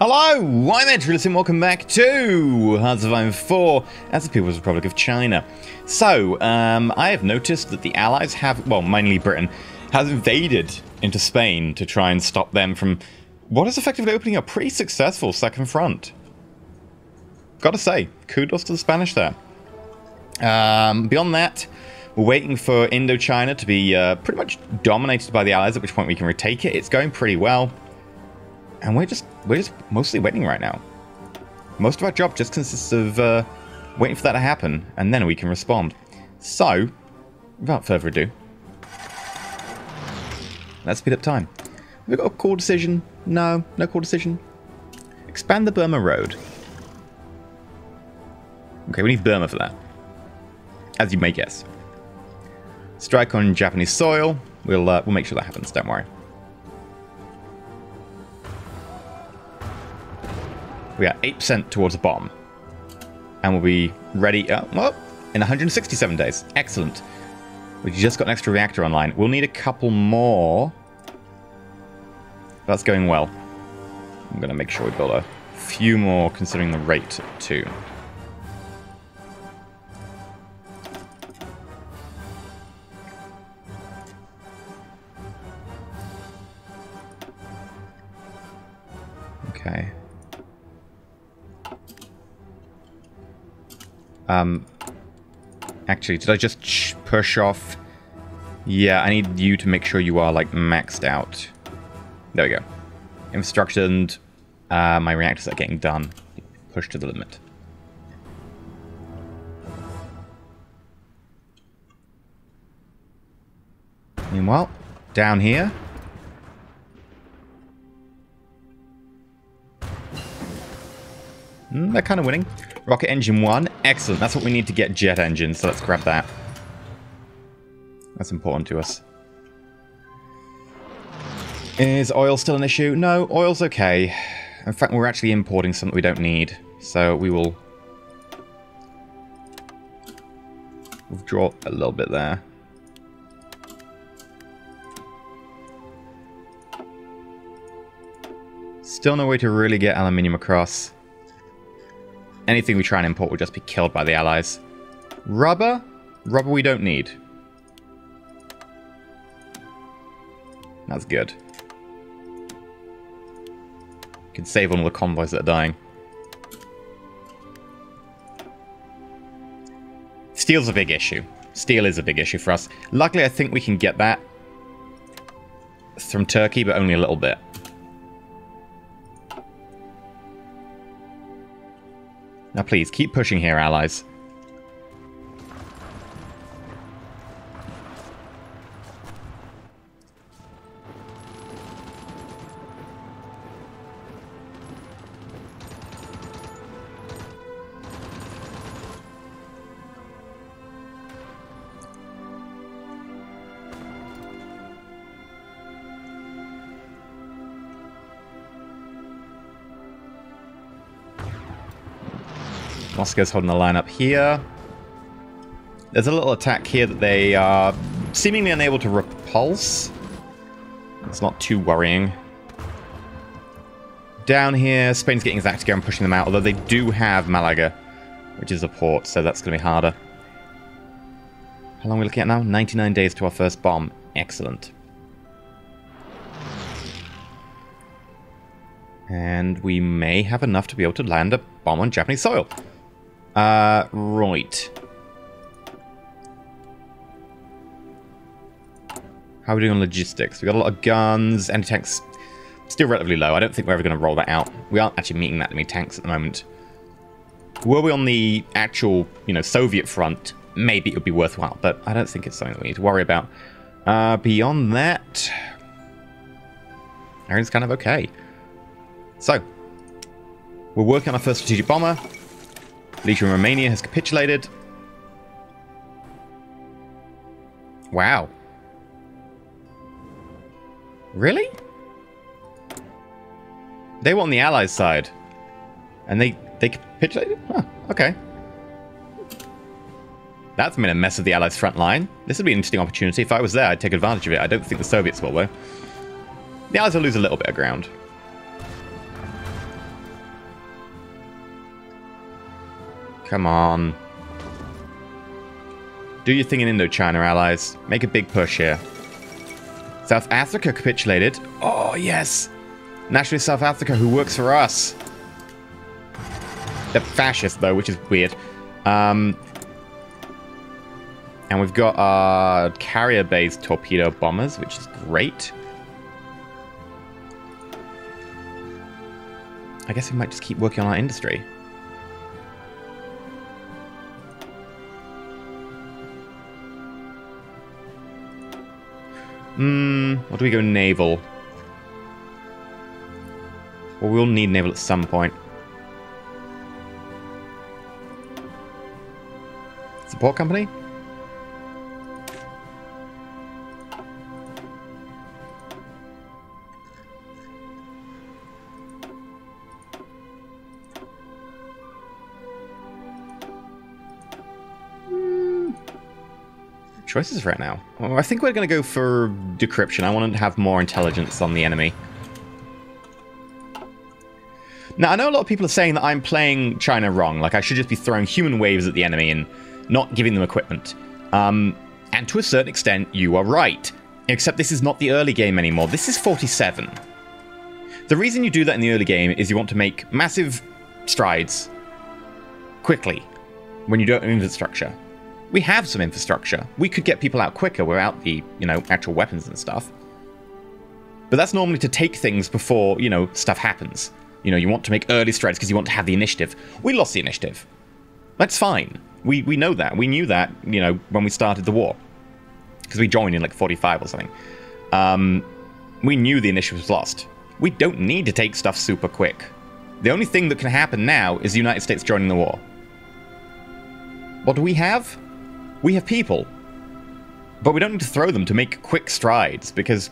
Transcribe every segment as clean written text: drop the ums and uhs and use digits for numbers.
Hello, I'm Edris and welcome back to Hearts of Iron 4 as the People's Republic of China. So, I have noticed that the Allies have, well, mainly Britain, has invaded into Spain to try and stop them from what is effectively opening a pretty successful second front. Gotta say, kudos to the Spanish there. Beyond that, we're waiting for Indochina to be pretty much dominated by the Allies, at which point we can retake it. It's going pretty well. And we're just mostly waiting right now. Most of our job just consists of waiting for that to happen, and then we can respond. So, without further ado, let's speed up time. Have we got a core decision? No, no core decision. Expand the Burma Road. Okay, we need Burma for that, as you may guess. Strike on Japanese soil. We'll make sure that happens. Don't worry. We are 8% towards a bomb. And we'll be ready, well, in 167 days. Excellent. We just got an extra reactor online. We'll need a couple more. That's going well. I'm going to make sure we build a few more, considering the rate, too. Okay. Actually, did I just push off? Yeah, I need you to make sure you are, like, maxed out. There we go. Infrastructure and my reactors are getting done. Pushed to the limit. Meanwhile, down here. They're kind of winning. Rocket engine 1. Excellent. That's what we need to get jet engines, so let's grab that. That's important to us. Is oil still an issue? No, oil's okay. In fact, we're actually importing something we don't need, so we will withdraw a little bit there. Still no way to really get aluminium across. Anything we try and import will just be killed by the Allies. Rubber? Rubber we don't need. That's good. Can save on all the convoys that are dying. Steel's a big issue. Steel is a big issue for us. Luckily, I think we can get that from Turkey, but only a little bit. Now please, keep pushing here, Allies. Moscow's holding the line up here. There's a little attack here that they are seemingly unable to repulse. It's not too worrying. Down here, Spain's getting his act together and pushing them out, although they do have Malaga, which is a port, so that's going to be harder. How long are we looking at now? 99 days to our first bomb. Excellent. And we may have enough to be able to land a bomb on Japanese soil. Right. How are we doing on logistics? We got a lot of guns, anti-tanks still relatively low. I don't think we're ever going to roll that out. We aren't actually meeting that many tanks at the moment. Were we on the actual, Soviet front, maybe it would be worthwhile, but I don't think it's something that we need to worry about. Beyond that, everything's kind of okay. So, we're working on our first strategic bomber. Legion in Romania has capitulated. Wow. Really? They were on the Allies' side. And they capitulated? Huh, okay. That's made a mess of the Allies' front line. This would be an interesting opportunity. If I was there, I'd take advantage of it. I don't think the Soviets will, though. The Allies will lose a little bit of ground. Come on. Do your thing in Indochina, allies. Make a big push here. South Africa capitulated. Oh, yes. Nationalist South Africa, who works for us. They're fascist, though, which is weird. And we've got our carrier-based torpedo bombers, which is great. I guess we might just keep working on our industry. What do we go naval? Well, we'll need naval at some point. Support company? Choices right now. Well, I think we're going to go for decryption. I want to have more intelligence on the enemy. Now, I know a lot of people are saying that I'm playing China wrong. Like, I should just be throwing human waves at the enemy and not giving them equipment. And to a certain extent, you are right. Except this is not the early game anymore. This is 47. The reason you do that in the early game is you want to make massive strides quickly when you don't have infrastructure. We have some infrastructure. We could get people out quicker without the, actual weapons and stuff. But that's normally to take things before, stuff happens. You want to make early strides because you want to have the initiative. We lost the initiative. That's fine. We know that. We knew that, when we started the war. Because we joined in like 45 or something. We knew the initiative was lost. We don't need to take stuff super quick. The only thing that can happen now is the United States joining the war. What do we have? We have people. But we don't need to throw them to make quick strides, because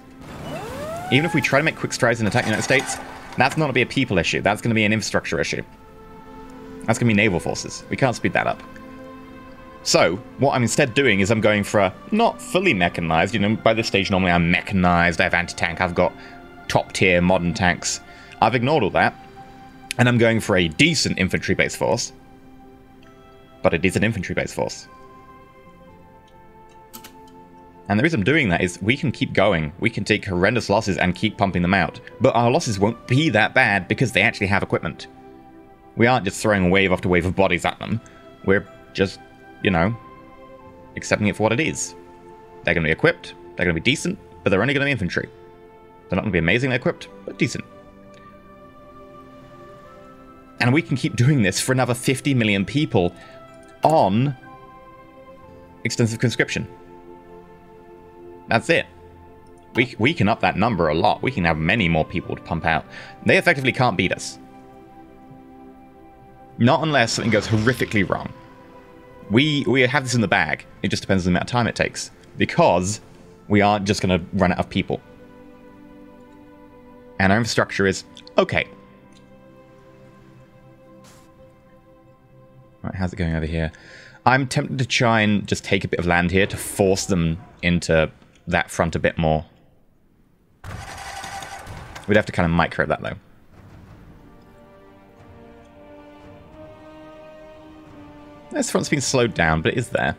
even if we try to make quick strides and attack the United States, that's not going to be a people issue. That's going to be an infrastructure issue. That's going to be naval forces. We can't speed that up. So, what I'm instead doing is I'm going for a not fully mechanized. By this stage, normally I'm mechanized. I have anti-tank. I've got top-tier modern tanks. I've ignored all that. And I'm going for a decent infantry-based force. But it is an infantry-based force. And the reason I'm doing that is we can keep going. We can take horrendous losses and keep pumping them out. But our losses won't be that bad because they actually have equipment. We aren't just throwing wave after wave of bodies at them. We're just, accepting it for what it is. They're going to be equipped. They're going to be decent. But they're only going to be infantry. They're not going to be amazingly equipped, but decent. And we can keep doing this for another 50 million people on extensive conscription. That's it. We can up that number a lot. We can have many more people to pump out. They effectively can't beat us. Not unless something goes horrifically wrong. We have this in the bag. It just depends on the amount of time it takes. Because we aren't just going to run out of people. And our infrastructure is okay. Right, how's it going over here? I'm tempted to try and just take a bit of land here to force them into that front a bit more. We'd have to kind of micro that, though. This front's been slowed down, but it is there.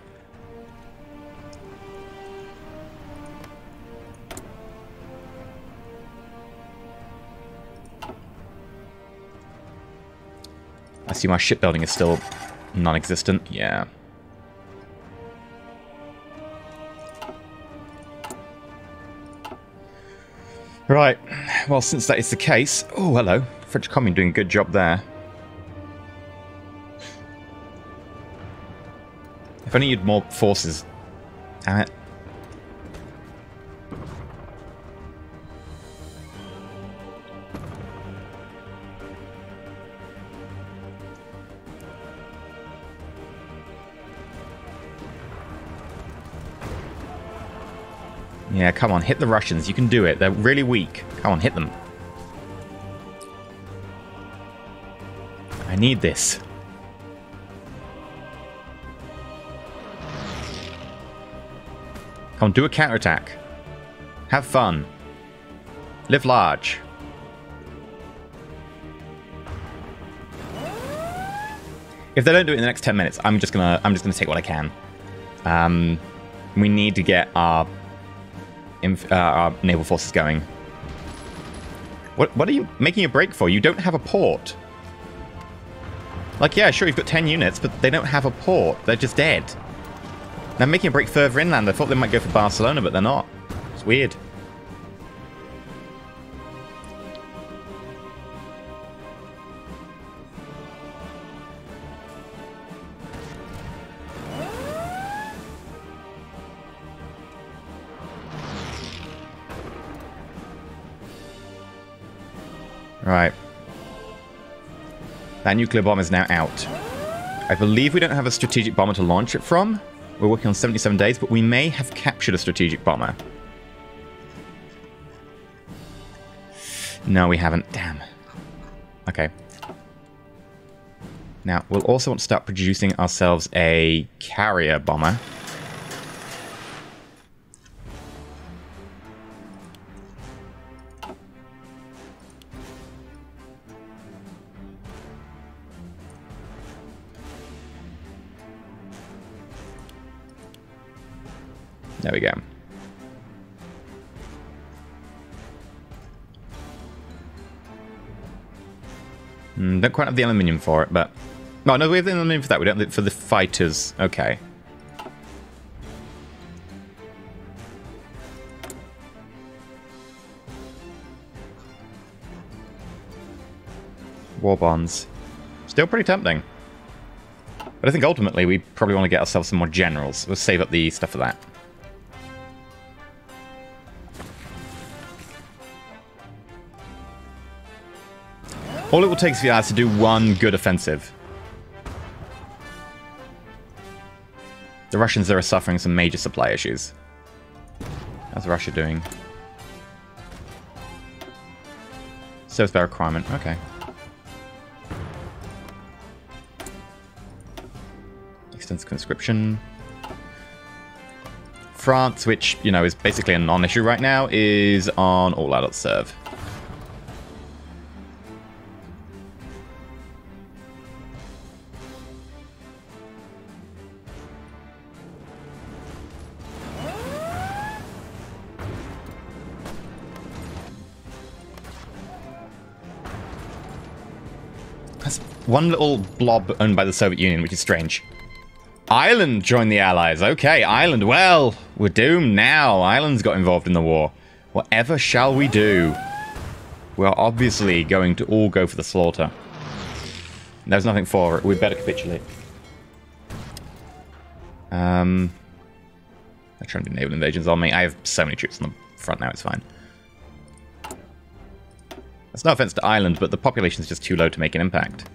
I assume our shipbuilding is still non-existent. Yeah. Right. Well, since that is the case... Oh, hello. French Commune doing a good job there. If only you'd more forces. Damn it. Yeah, come on, hit the Russians. You can do it. They're really weak. Come on, hit them. I need this. Come on, do a counterattack. Have fun. Live large. If they don't do it in the next 10 minutes, I'm just gonna take what I can. We need to get our naval forces going. What are you making a break for? You don't have a port. Like, yeah, sure, you've got 10 units, but they don't have a port. They're just dead. They're making a break further inland. I thought they might go for Barcelona, but they're not. It's weird. Right. That nuclear bomb is now out. I believe we don't have a strategic bomber to launch it from. We're working on 77 days, but we may have captured a strategic bomber. No, we haven't. Damn. Okay. Now, we'll also want to start producing ourselves a carrier bomber. There we go. Don't quite have the aluminium for it, but... No, we have the aluminium for that. We don't have it for the fighters. Okay. War bonds. Still pretty tempting. But I think ultimately we probably want to get ourselves some more generals. We'll save up the stuff for that. All it will take is for the Allies to do one good offensive. The Russians are suffering some major supply issues. How's Russia doing? Service by requirement. Okay. Extensive conscription. France, which, you know, is basically a non-issue right now, is on all adult serve. One little blob owned by the Soviet Union, which is strange. Ireland joined the Allies. Okay, Ireland. Well, we're doomed now. Ireland's got involved in the war. Whatever shall we do? We're obviously going to all go for the slaughter. There's nothing for it. We better capitulate. They're trying to do naval invasions on me. I have so many troops on the front now, it's fine. That's no offense to Ireland, but the population is just too low to make an impact.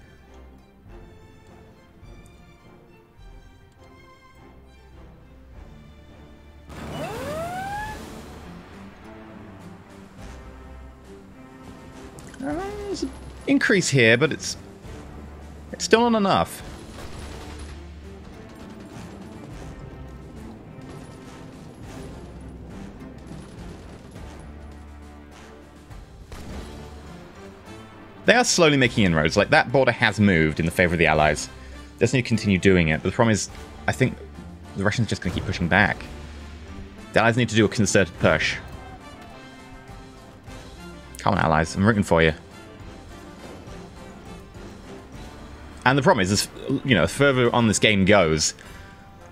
There's an increase here, but it's still not enough. They are slowly making inroads. Like, that border has moved in the favor of the Allies. They just need to continue doing it. But the problem is, I think the Russians are just going to keep pushing back. The Allies need to do a concerted push. Come on, Allies. I'm rooting for you. And the problem is, you know, the further on this game goes,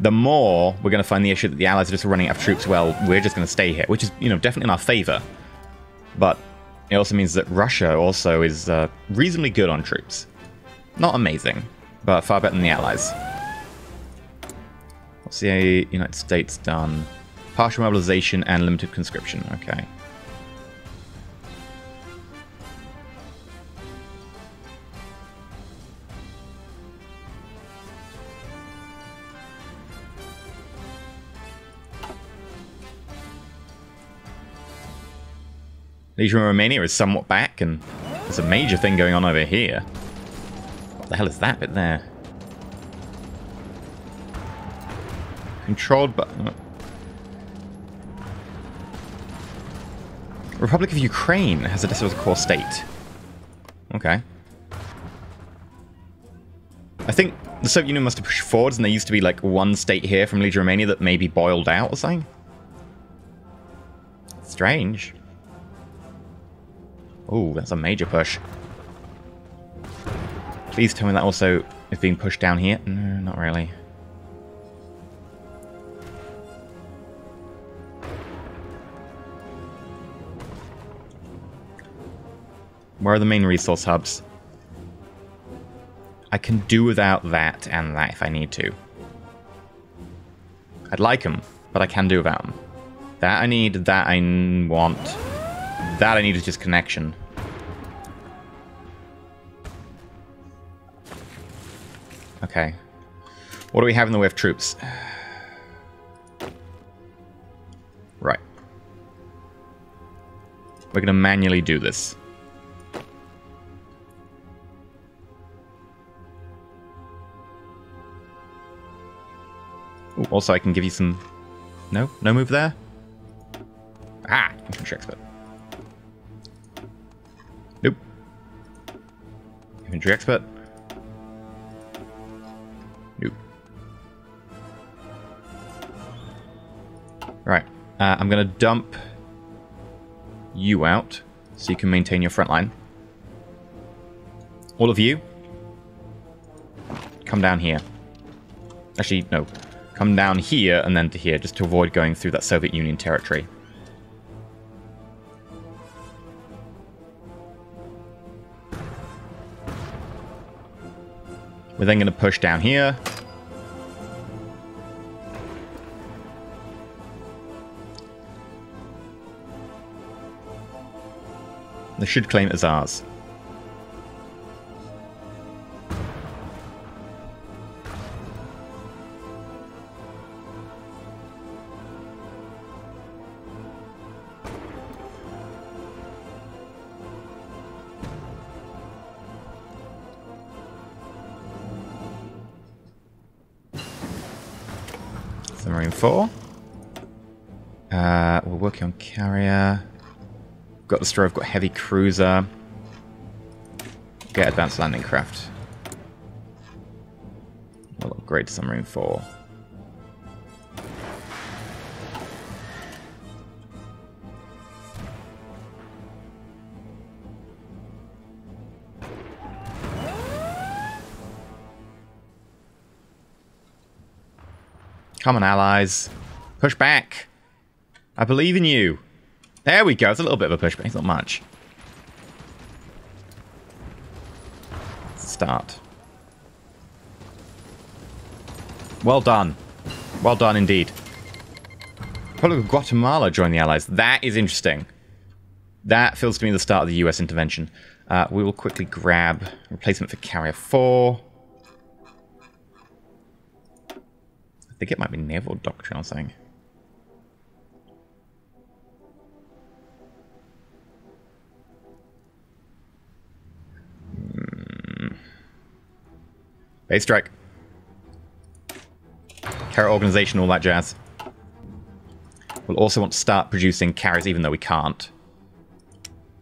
the more we're going to find the issue that the Allies are just running out of troops. Well, we're just going to stay here, which is, you know, definitely in our favor. But it also means that Russia also is reasonably good on troops. Not amazing, but far better than the Allies. What's the United States done? Partial mobilization and limited conscription. Okay. Legion of Romania is somewhat back, and there's a major thing going on over here. What the hell is that bit there? Controlled by... Republic of Ukraine has Odessa as a core state. Okay. I think the Soviet Union must have pushed forwards, and there used to be like one state here from Legion Romania that maybe boiled out or something. Strange. Oh, that's a major push. Please tell me that also is being pushed down here. No, not really. Where are the main resource hubs? I can do without that and that if I need to. I'd like them, but I can do without them. That I need, that I want. That I need is just connection. Okay. What do we have in the way of troops? Right. We're going to manually do this. Ooh, also, I can give you some... No? No move there? Ah! Infantry expert. Nope. Infantry expert. Nope. Right. I'm going to dump you out so you can maintain your front line. All of you, come down here. Actually, no. Come down here and then to here, just to avoid going through that Soviet Union territory. We're then going to push down here. They should claim it as ours. Marine 4. We're working on carrier. Got destroyer, I've got heavy cruiser. Get advanced landing craft. We'll upgrade to submarine 4. Come on, allies. Push back. I believe in you. There we go. It's a little bit of a pushback. It's not much. Start. Well done. Well done indeed. Republic of Guatemala joined the Allies. That is interesting. That feels to me the start of the US intervention. We will quickly grab replacement for Carrier 4. I think it might be naval doctrine or something. Base strike. Carrier organization, all that jazz. We'll also want to start producing carriers, even though we can't.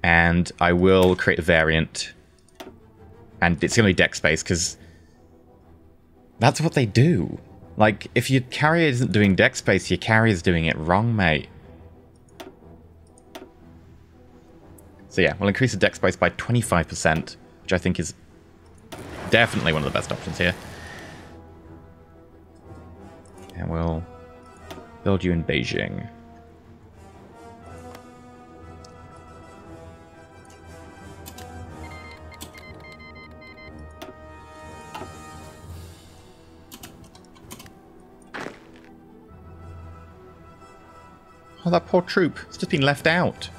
And I will create a variant. And it's going to be deck space, because that's what they do. Like, if your carrier isn't doing deck space, your carrier's doing it wrong, mate. So yeah, we'll increase the deck space by 25%, which I think is definitely one of the best options here. And we'll build you in Beijing. Oh, that poor troop. It's just been left out.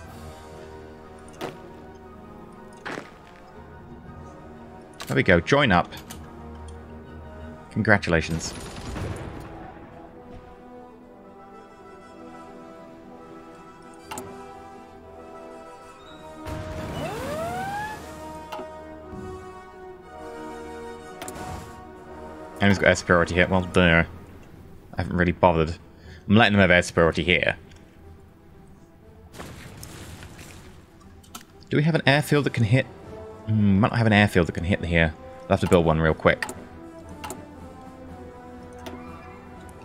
There we go. Join up. Congratulations. Enemy's got air superiority here. Well, there. I haven't really bothered. I'm letting them have air superiority here. Do we have an airfield that can hit? Might not have an airfield that can hit here. I'll have to build one real quick.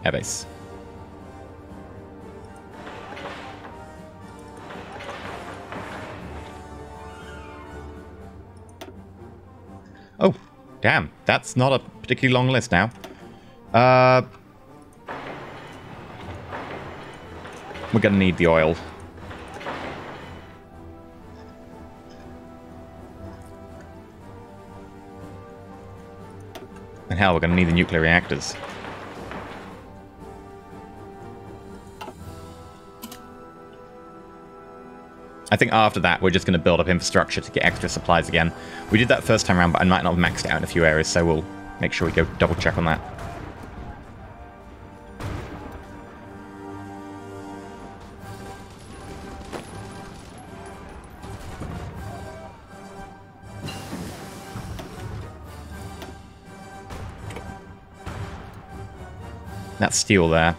airbase. Oh, damn. That's not a particularly long list now. We're going to need the oil. And hell, we're going to need the nuclear reactors. I think after that, we're just going to build up infrastructure to get extra supplies again. We did that first time around, but I might not have maxed out in a few areas, so we'll make sure we go double check on that. That's steel there.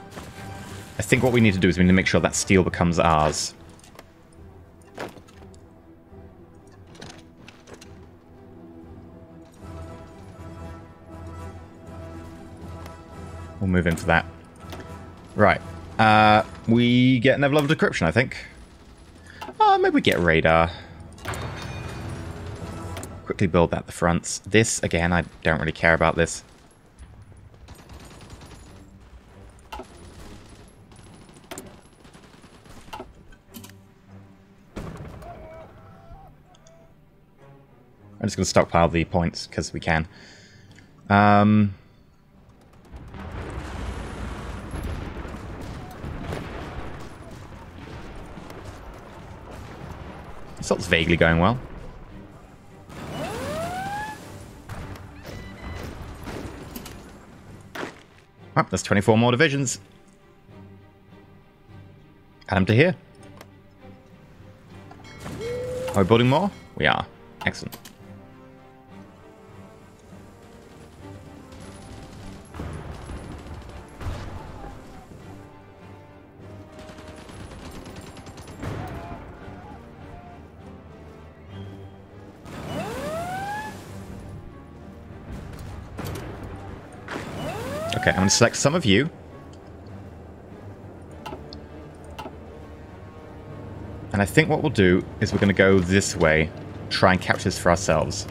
I think what we need to do is we need to make sure that steel becomes ours. We'll move in for that. Right. We get another level of decryption, I think. Maybe we get radar. Quickly build that at the fronts. This, again, I don't really care about this. I'm just going to stockpile the points, because we can. Assault's vaguely going well. Oh, there's 24 more divisions. Add them to here. Are we building more? We are. Excellent. Okay, I'm going to select some of you. And I think what we'll do is we're going to go this way, try and capture this for ourselves.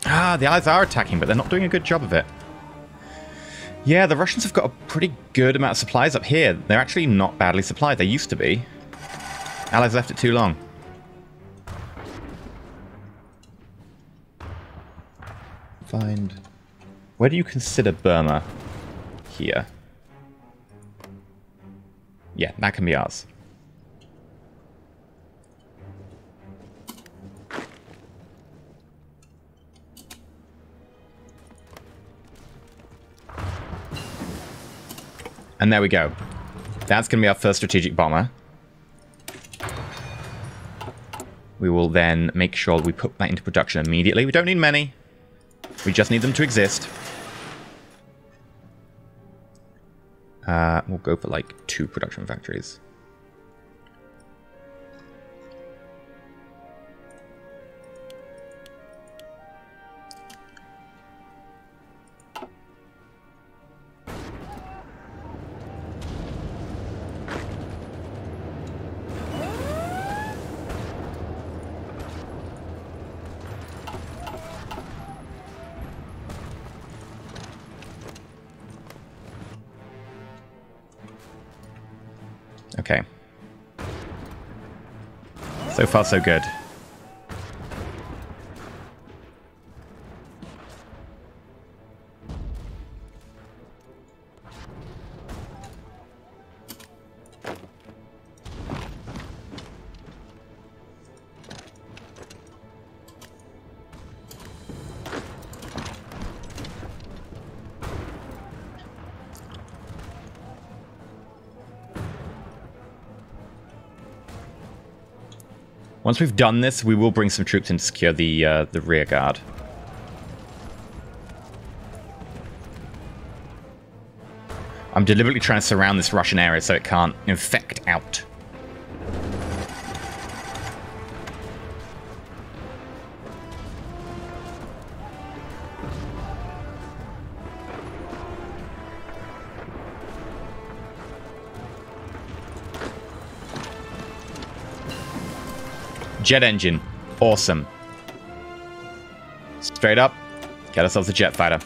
Ah, the Allies are attacking, but they're not doing a good job of it. Yeah, the Russians have got a pretty good amount of supplies up here. They're actually not badly supplied. They used to be. Allies left it too long. Find... Where do you consider Burma? Here. Yeah, that can be ours. And there we go. That's going to be our first strategic bomber. We will then make sure we put that into production immediately. We don't need many. We just need them to exist. We'll go for like 2 production factories. Okay. So far, so good. Once we've done this, we will bring some troops in to secure the rear guard. I'm deliberately trying to surround this Russian area so it can't infect out. Jet engine. Awesome. Straight up. Get ourselves a jet fighter.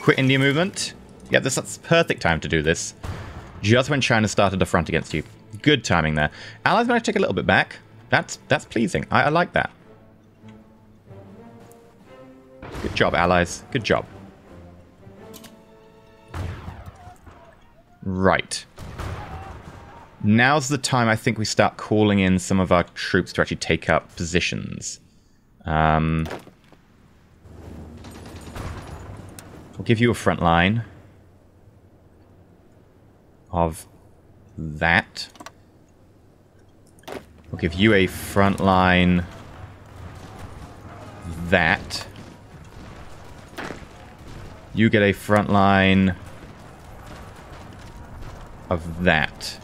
Quit India movement. Yeah, that's perfect time to do this. Just when China started a front against you. Good timing there. Allies managed to take a little bit back. That's pleasing. I like that. Good job, Allies. Good job. Right. Now's the time I think we start calling in some of our troops to actually take up positions. We'll give you a front line of that. We'll give you a front line that. You get a front line of that.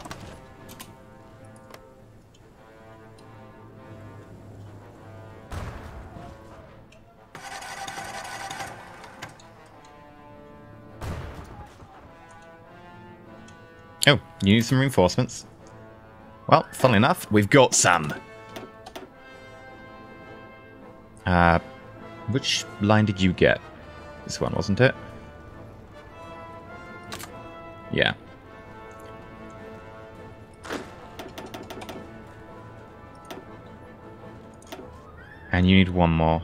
Oh, you need some reinforcements. Well, funnily enough, we've got some. Which line did you get? This one, wasn't it? Yeah. And you need one more.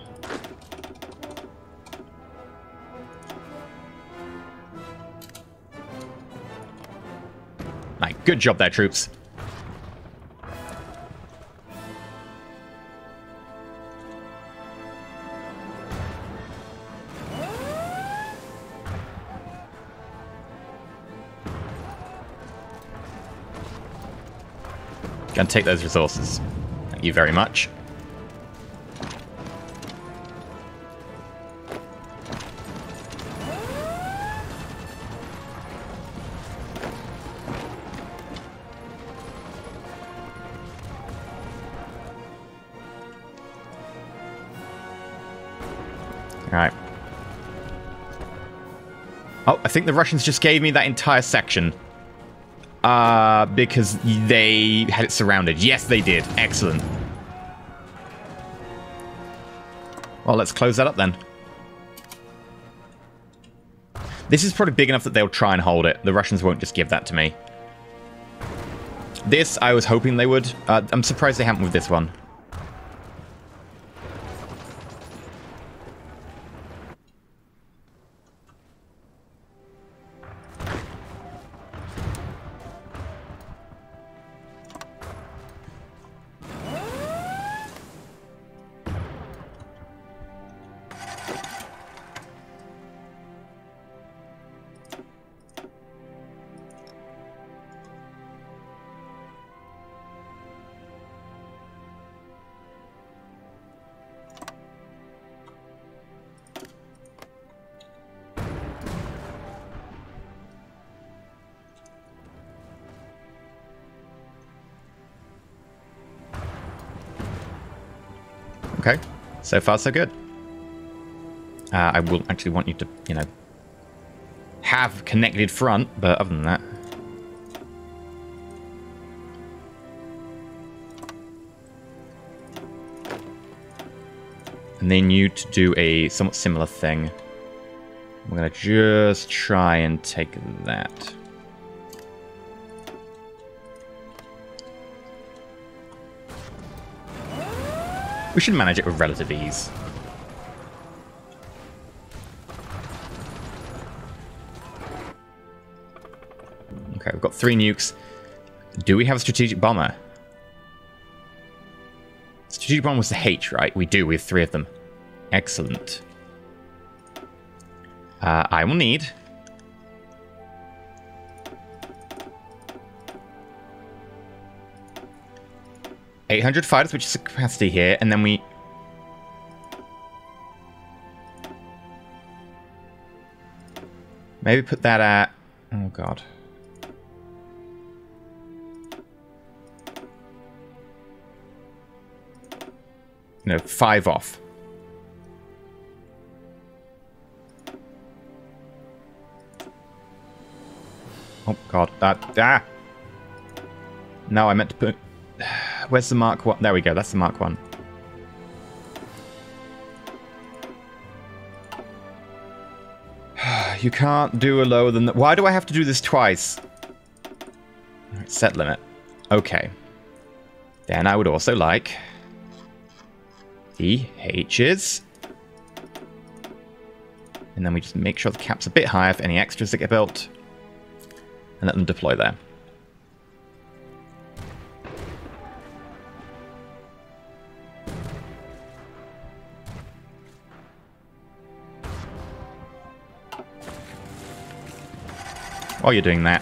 Right, good job there, troops. Gonna take those resources. Thank you very much. Alright. Oh, I think the Russians just gave me that entire section. Because they had it surrounded. Yes, they did. Excellent. Well, let's close that up then. This is probably big enough that they'll try and hold it. The Russians won't just give that to me. This, I was hoping they would. I'm surprised they haven't with this one. Okay, so far so good. I will actually want you to, you know, have connected front, but other than that... And then you to do a somewhat similar thing. We're going to just try and take that. We should manage it with relative ease. Okay, we've got 3 nukes. Do we have a strategic bomber? Strategic bomber was the H, right? We do. We have 3 of them. Excellent. I will need... $800 fighters, which is the capacity here, and then we... Maybe put that at... Oh, God. You know, 5 off. Oh, God. No, I meant to put... Where's the Mark 1? There we go. That's the Mark 1. You can't do a lower than that. Why do I have to do this twice? Right, set limit. Okay. Then I would also like the H's. And then we just make sure the cap's a bit higher for any extras that get built. And let them deploy there. While you're doing that,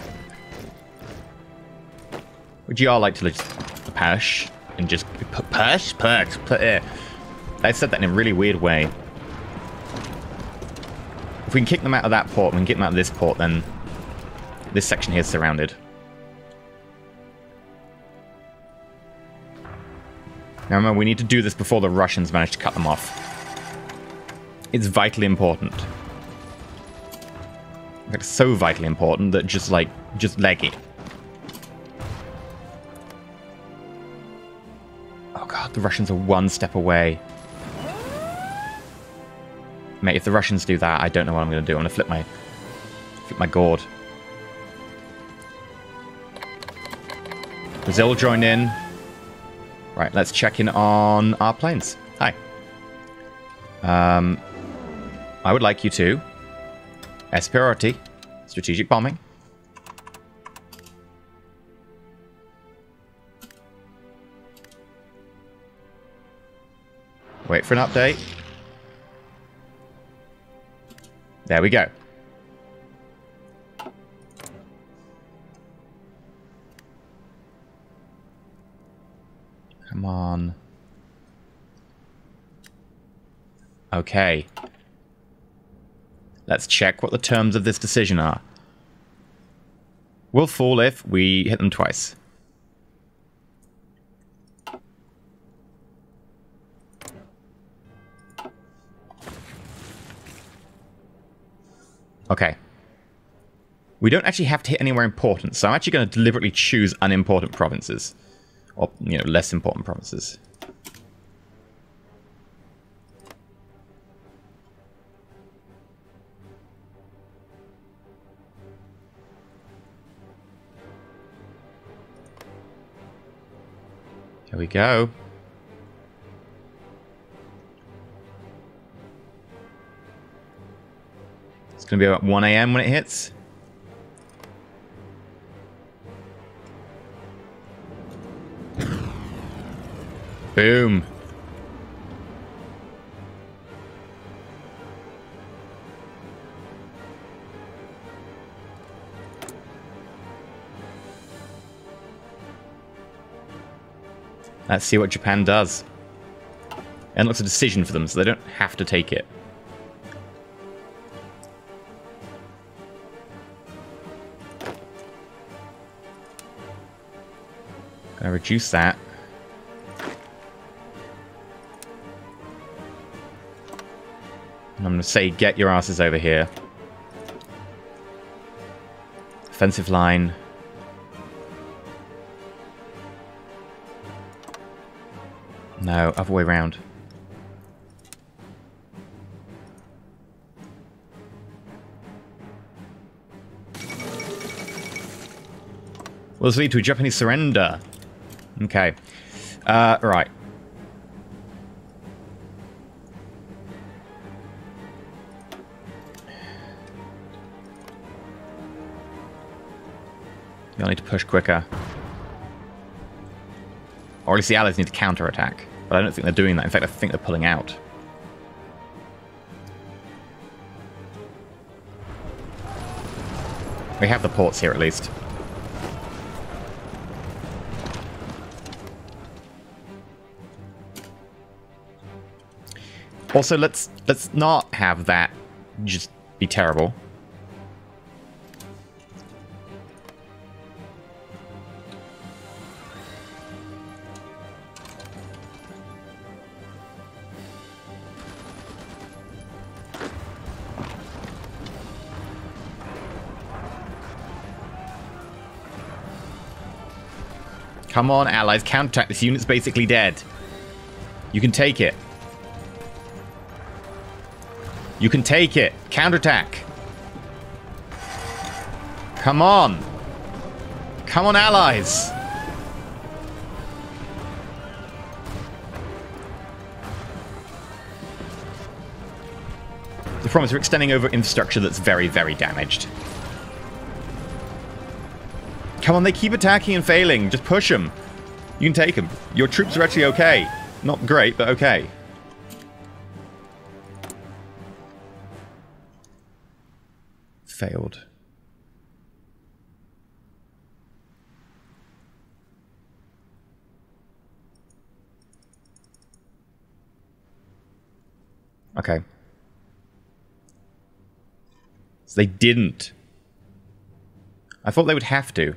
would you all like to just push and just push? I said that in a really weird way. If we can kick them out of that port, we can get them out of this port, then this section here is surrounded. Now remember, we need to do this before the Russians manage to cut them off. It's vitally important. In fact, so vitally important that just leg it. Oh god, the Russians are one step away. Mate, if the Russians do that, I don't know what I'm going to do. I'm going to flip my gourd. Brazil joined in. Right, let's check in on our planes. Hi. I would like you to superiority, strategic bombing. Wait for an update. There we go. Come on. Okay. Let's check what the terms of this decision are. We'll fall if we hit them twice. Okay. We don't actually have to hit anywhere important, so I'm actually going to deliberately choose unimportant provinces. Or, you know, less important provinces. Here we go. It's going to be about 1 AM when it hits. Boom. Let's see what Japan does. And it looks a decision for them, so they don't have to take it. Gonna reduce that. And I'm gonna say, get your asses over here. Offensive line. No, other way around. Will this lead to a Japanese surrender? Okay. Right. You'll need to push quicker. Or at least the Allies need to counter-attack. But I don't think they're doing that. In fact, I think they're pulling out. We have the ports here, at least. Also, let's not have that just be terrible. Come on, allies. Counterattack. This unit's basically dead. You can take it. You can take it. Counterattack. Come on. Come on, allies. The problem is we're extending over infrastructure that's very, very damaged. Come on, they keep attacking and failing. Just push them. You can take them. Your troops are actually okay. Not great, but okay. Failed. Okay. So they didn't. I thought they would have to.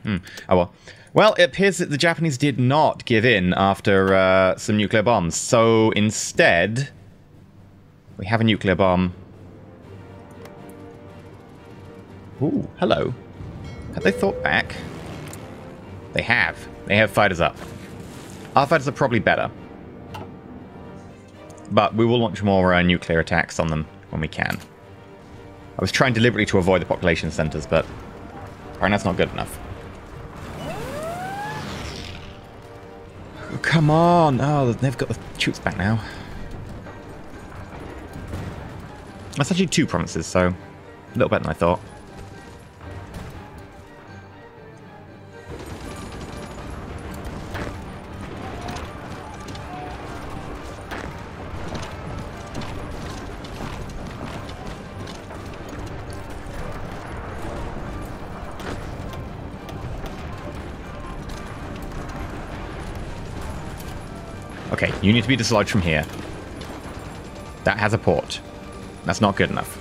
Oh well. Well, it appears that the Japanese did not give in after some nuclear bombs. So instead, we have a nuclear bomb. Ooh, hello. Have they thought back? They have. They have fighters up. Our fighters are probably better. But we will launch more nuclear attacks on them when we can. I was trying deliberately to avoid the population centers, but apparently that's not good enough. Oh, come on! Oh, they've got the troops back now. That's actually 2 provinces, so a little better than I thought. Okay, you need to be dislodged from here. That has a port. That's not good enough.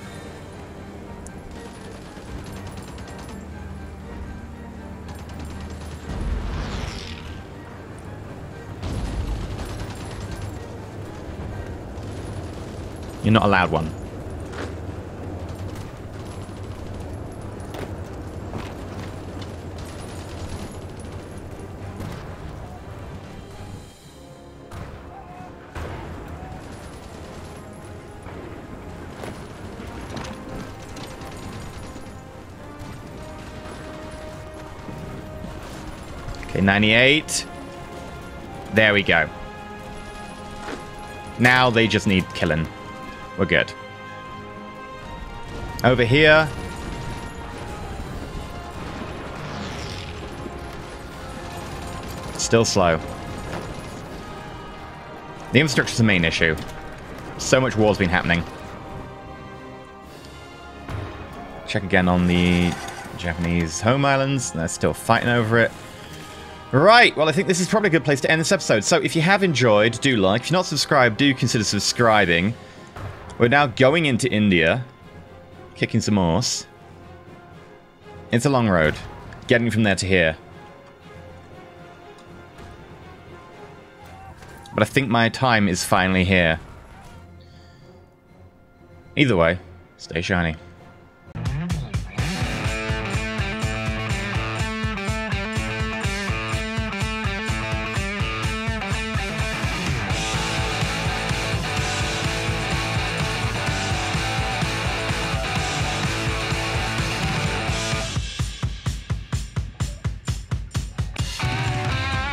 You're not allowed one. Okay, 98. There we go. Now they just need killing. We're good. Over here. Still slow. The infrastructure's the main issue. So much war's been happening. Check again on the Japanese home islands. They're still fighting over it. Right, well, I think this is probably a good place to end this episode. So if you have enjoyed, do like. If you're not subscribed, do consider subscribing. We're now going into India. Kicking some horse. It's a long road. Getting from there to here. But I think my time is finally here. Either way, stay shiny.